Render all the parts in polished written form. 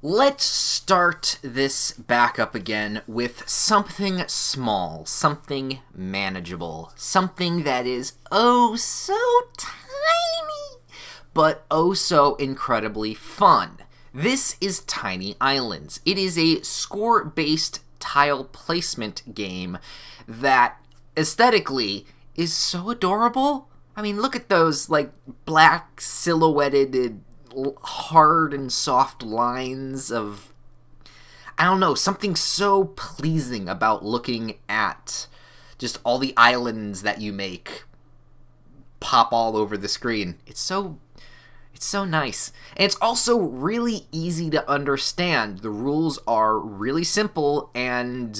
Let's start this back up again with something small, something manageable, something that is oh so tiny, but oh so incredibly fun. This is Tiny Islands. It is a score-based tile placement game that aesthetically is so adorable. I mean, look at those, black silhouetted hard and soft lines of, I don't know, something so pleasing about looking at just all the islands that you make pop all over the screen. It's so nice. And it's also really easy to understand. The rules are really simple and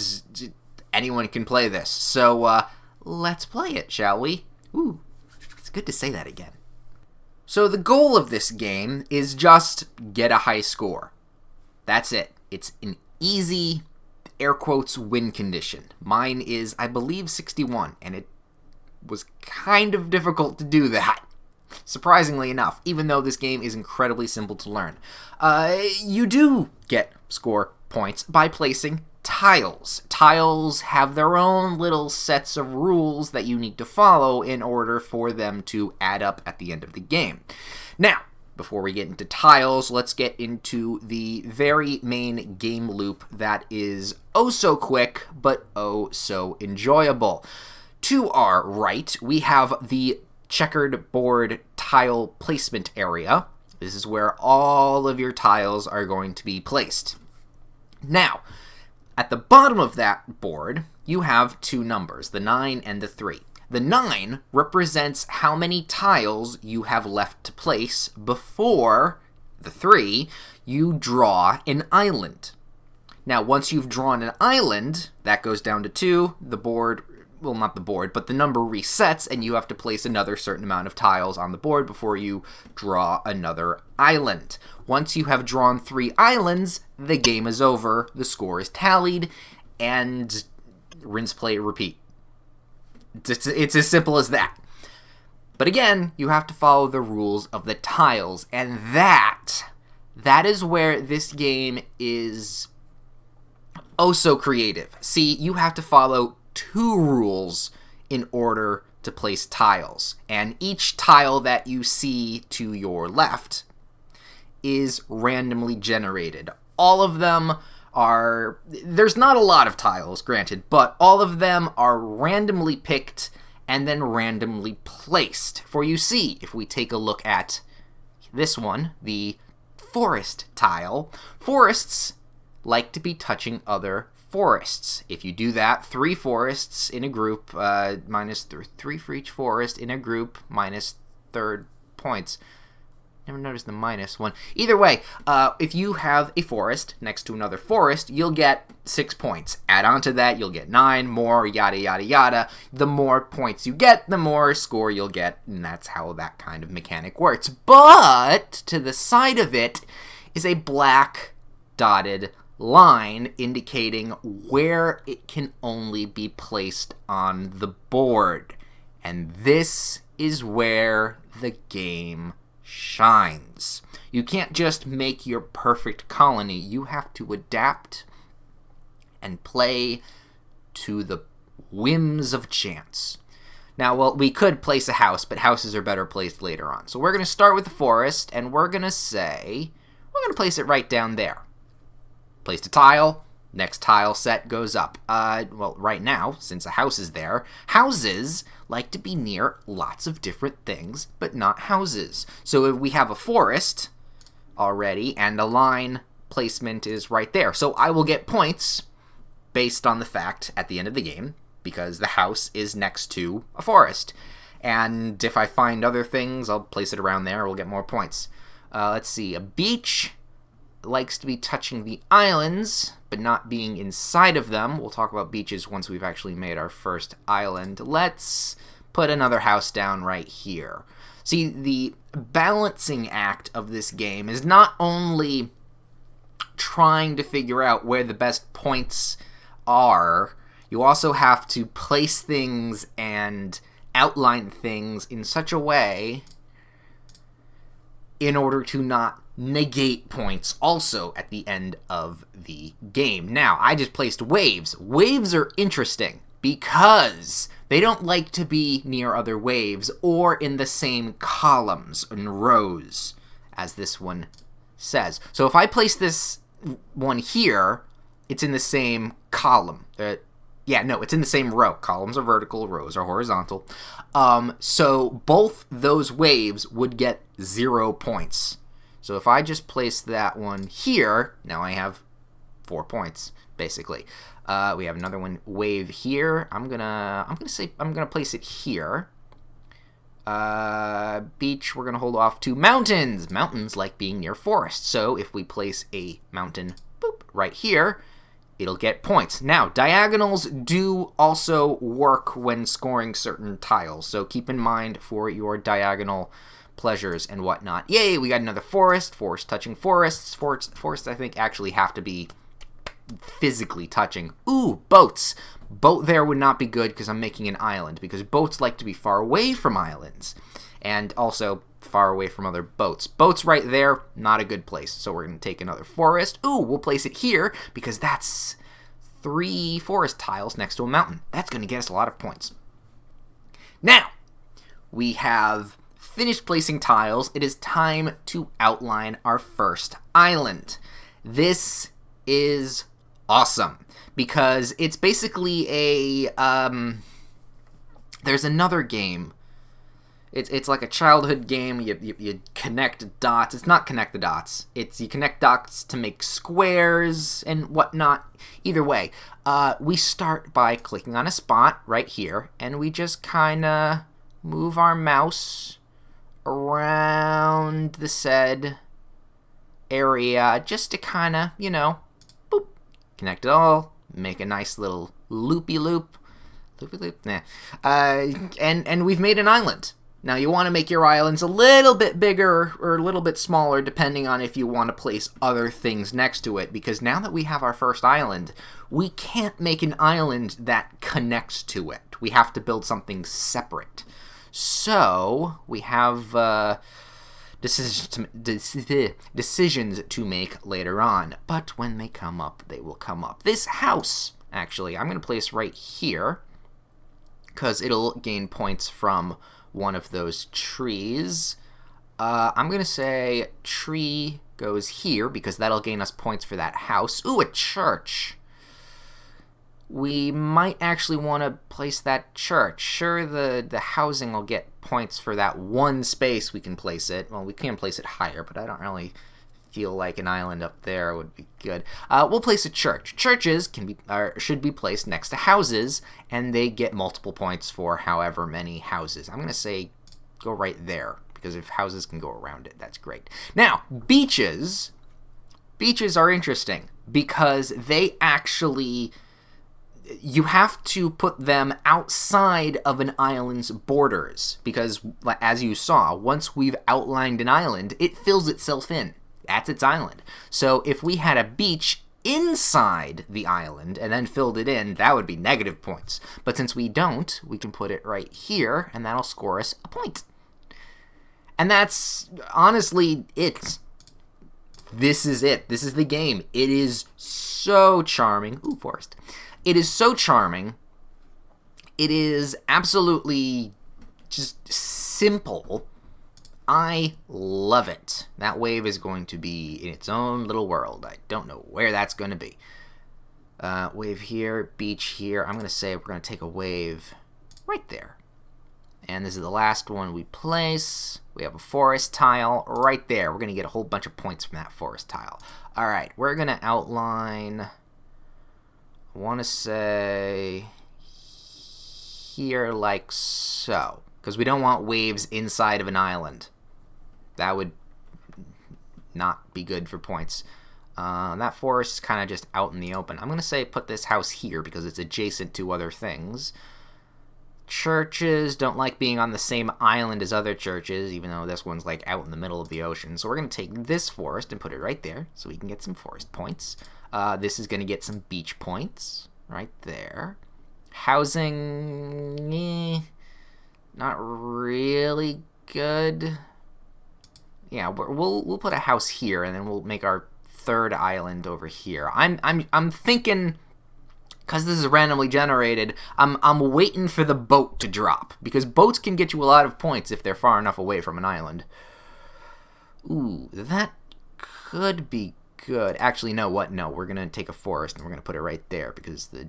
anyone can play this. So let's play it, shall we? Ooh, it's good to say that again. So the goal of this game is just get a high score. That's it. It's an easy, air quotes, win condition. Mine is, I believe, 61, and it was kind of difficult to do that, surprisingly enough, even though this game is incredibly simple to learn. You do get score points by placing tiles. Tiles have their own little sets of rules that you need to follow in order for them to add up at the end of the game. Now, before we get into tiles, let's get into the very main game loop that is oh so quick, but oh so enjoyable. To our right, we have the checkered board tile placement area. This is where all of your tiles are going to be placed. Now, at the bottom of that board, you have two numbers, the 9 and the 3. The 9 represents how many tiles you have left to place before the 3 you draw an island. Now, once you've drawn an island, that goes down to 2, the board, well, not the board, but the number resets, and you have to place another certain amount of tiles on the board before you draw another island. Once you have drawn 3 islands, the game is over, the score is tallied, and rinse, play, repeat. It's as simple as that. But again, you have to follow the rules of the tiles, and that is where this game is oh so creative. See, you have to follow 2 rules in order to place tiles, and each tile that you see to your left is randomly generated. All of them are, there's not a lot of tiles, granted, but all of them are randomly picked and then randomly placed. For you see, if we take a look at this one, the forest tile, forests like to be touching other forests. If you do that, 3 forests in a group, minus 3 for each forest in a group, minus third points. Never noticed the minus one. Either way, if you have a forest next to another forest, you'll get 6 points. Add on to that, you'll get 9 more, yada, yada, yada. The more points you get, the more score you'll get, and that's how that kind of mechanic works. But to the side of it is a black dotted line indicating where it can only be placed on the board. And this is where the game shines. You can't just make your perfect colony. You have to adapt and play to the whims of chance. Now, well, we could place a house, but houses are better placed later on. So we're going to start with the forest, and we're going to place it right down there. Placed a tile, next tile set goes up. Right now, since a house is there, houses like to be near lots of different things, but not houses. So if we have a forest already, and a line placement is right there. So I will get points based on the fact at the end of the game, because the house is next to a forest. And if I find other things, I'll place it around there, we'll get more points. Let's see, a beach likes to be touching the islands, but not being inside of them. We'll talk about beaches once we've actually made our first island. Let's put another house down right here. See, the balancing act of this game is not only trying to figure out where the best points are, you also have to place things and outline things in such a way in order to not negate points also at the end of the game. Now, I just placed waves. Waves are interesting because they don't like to be near other waves or in the same columns and rows as this one says. So if I place this one here, it's in the same column. It's in the same row. Columns are vertical, rows are horizontal. So both those waves would get 0 points. So if I just place that one here, now I have 4 points, basically. We have another one, wave here. I'm gonna place it here. Beach, we're gonna hold off to mountains. Mountains like being near forests. So if we place a mountain, boop, right here, it'll get points. Now, diagonals do also work when scoring certain tiles, so keep in mind for your diagonal pleasures and whatnot. Yay, we got another forest. Forest touching forests. Forests, I think, actually have to be physically touching. Ooh, boats. Boat there would not be good because I'm making an island, because boats like to be far away from islands, and also far away from other boats. Boats right there, not a good place. So we're going to take another forest. Ooh, we'll place it here because that's 3 forest tiles next to a mountain. That's going to get us a lot of points. Now, we have finished placing tiles. It is time to outline our first island. This is awesome because it's basically a there's another game. It's like a childhood game. You connect dots. It's not connect the dots. It's you connect dots to make squares and whatnot. Either way, we start by clicking on a spot right here, and we just kind of move our mouse around the said area just to kind of, boop, connect it all, make a nice little loopy-loop. Loopy-loop? Nah. And we've made an island. Now, you want to make your islands a little bit bigger or a little bit smaller, depending on if you want to place other things next to it, because now that we have our first island, we can't make an island that connects to it. We have to build something separate. So, we have decisions to make later on, but when they come up, they will come up. This house, actually, I'm going to place right here, because it'll gain points from one of those trees. I'm going to say tree goes here, because that'll gain us points for that house. Ooh, a church. We might actually want to place that church. Sure, the housing will get points for that one space we can place it. Well, we can place it higher, but I don't really feel like an island up there would be good. We'll place a church. Churches should be placed next to houses, and they get multiple points for however many houses. I'm going to say go right there, because if houses can go around it, that's great. Now, beaches. Beaches are interesting, because they actually... you have to put them outside of an island's borders, because, as you saw, once we've outlined an island, it fills itself in. That's its island. So if we had a beach inside the island and then filled it in, that would be negative points. But since we don't, we can put it right here, and that'll score us a point. And that's honestly it. This is it. This is the game. It is so charming. Ooh, forest. It is so charming. It is absolutely just simple. I love it. That wave is going to be in its own little world. I don't know where that's going to be. Wave here, beach here. I'm going to say we're going to take a wave right there. And this is the last one we place. We have a forest tile right there. We're going to get a whole bunch of points from that forest tile. All right, we're going to outline... I want to say here like so, because we don't want waves inside of an island. That would not be good for points. That forest is kind of just out in the open. I'm going to say put this house here because it's adjacent to other things. Churches don't like being on the same island as other churches, even though this one's like out in the middle of the ocean. So we're going to take this forest and put it right there so we can get some forest points. This is going to get some beach points right there. Housing, not really good. Yeah, we'll put a house here, and then we'll make our third island over here. I'm thinking, because this is randomly generated, I'm waiting for the boat to drop, because boats can get you a lot of points if they're far enough away from an island. Ooh, that could be good. Actually, no, what? No, we're gonna take a forest and we're gonna put it right there, because the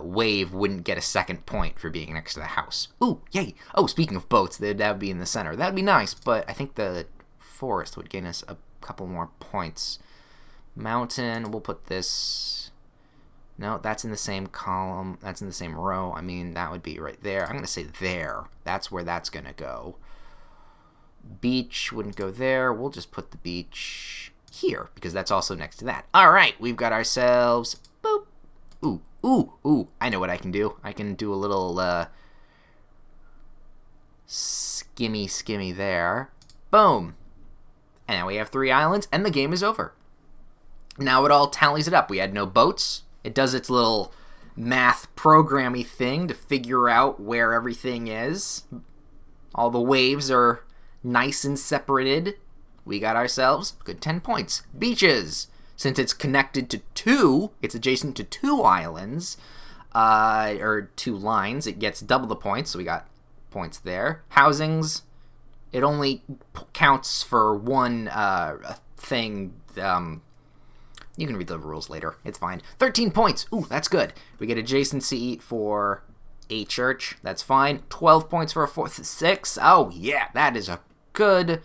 wave wouldn't get a second point for being next to the house. Ooh, yay! Oh, speaking of boats, that would be in the center. That would be nice, but I think the forest would gain us a couple more points. Mountain, we'll put this... No, that's in the same column. That's in the same row. I mean, that would be right there. I'm going to say there. That's where that's going to go. Beach wouldn't go there. We'll just put the beach here, because that's also next to that. All right, we've got ourselves... Boop. Ooh, ooh, ooh. I know what I can do. I can do a little skimmy there. Boom. And now we have 3 islands, and the game is over. Now it all tallies it up. We had no boats. It does its little math programmy thing to figure out where everything is. All the waves are nice and separated. We got ourselves a good 10 points. Beaches. Since it's connected to 2, it's adjacent to 2 islands, or 2 lines, it gets double the points, so we got points there. Housings, it only counts for 1 thing. You can read the rules later. It's fine. 13 points. Ooh, that's good. We get adjacency for a church. That's fine. 12 points for a 4th 6. Oh, yeah, that is a good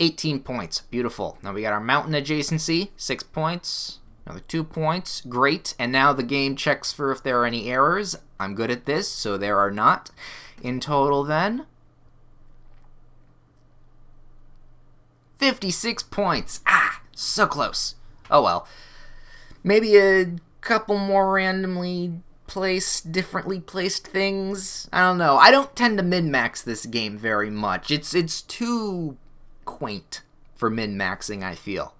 18 points. Beautiful. Now we got our mountain adjacency. 6 points. Another 2 points. Great. And now the game checks for if there are any errors. I'm good at this, so there are not. In total, then, 56 points. Ah, so close. Oh well. Maybe a couple more randomly placed, differently placed things. I don't know. I don't tend to min-max this game very much. It's too quaint for min-maxing, I feel.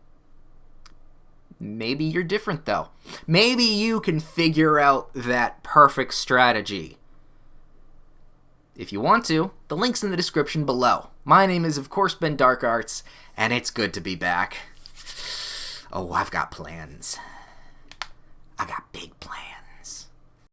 Maybe you're different, though. Maybe you can figure out that perfect strategy. If you want to, the link's in the description below. My name is, of course, Ben Dark Arts, and it's good to be back. Oh, I've got plans. I got big plans.